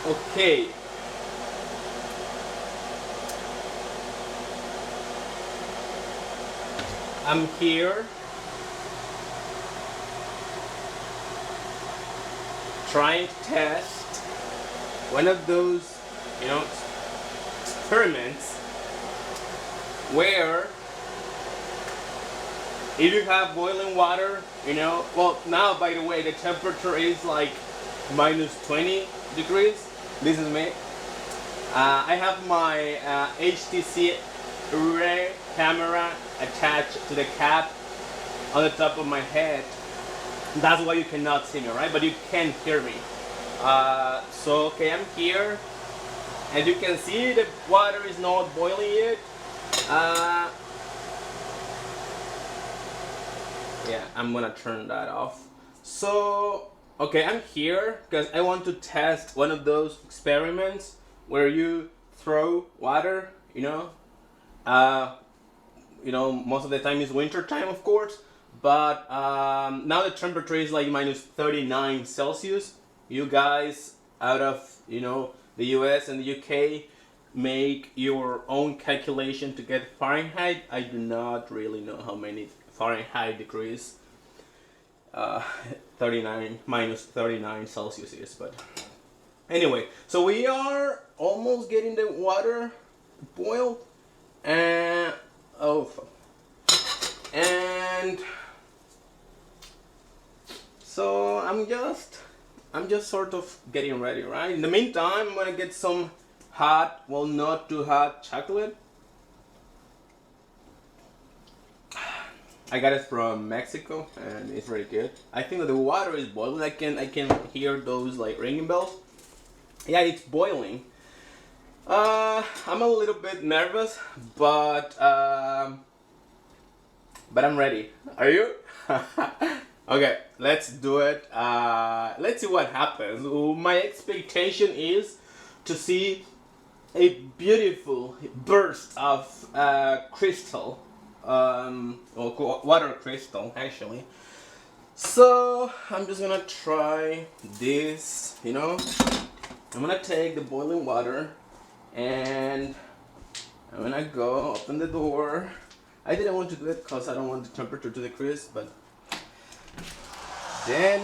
Okay. I'm here trying to test one of those, experiments where if you have boiling water, well, now by the way, the temperature is like minus 20 degrees. This is me. I have my HTC Ray camera attached to the cap on the top of my head. That's why you cannot see me, right? But you can hear me. Okay, I'm here. As you can see, the water is not boiling yet. Yeah, I'm gonna turn that off. So, okay, I'm here because I want to test one of those experiments where you throw water, most of the time is winter time, of course, but now the temperature is like minus 39 Celsius. You guys out of, the US and the UK make your own calculation to get Fahrenheit. I do not really know how many Fahrenheit degrees uh, 39 minus 39 Celsius is, but anyway, so we are almost getting the water boiled, and and so I'm just sort of getting ready, right? In the meantime, I'm gonna get some hot, well, not too hot chocolate. I got it from Mexico and it's really good. I think that the water is boiling. I can hear those like ringing bells. Yeah, it's boiling. I'm a little bit nervous, but I'm ready. Are you? Okay, let's do it. Let's see what happens. My expectation is to see a beautiful burst of crystal, or water crystal actually. So I'm just gonna try this. I'm gonna take the boiling water and I'm gonna go open the door. I didn't want to do it because I don't want the temperature to decrease, but then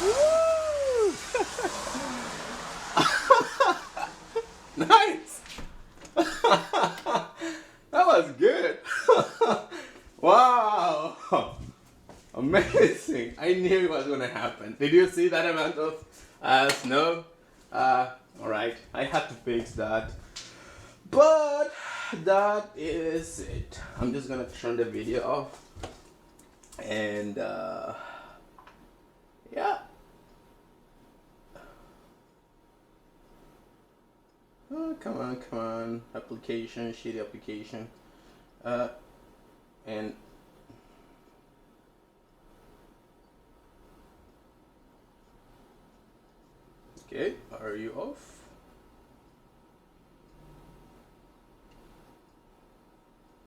woo! Nice. That was good. Wow, amazing. I knew it was gonna happen. Did you see that amount of snow? Alright, I had to fix that. But that is it. I'm just gonna turn the video off. And yeah. Oh, come on. Application, shitty application. And okay, are you off?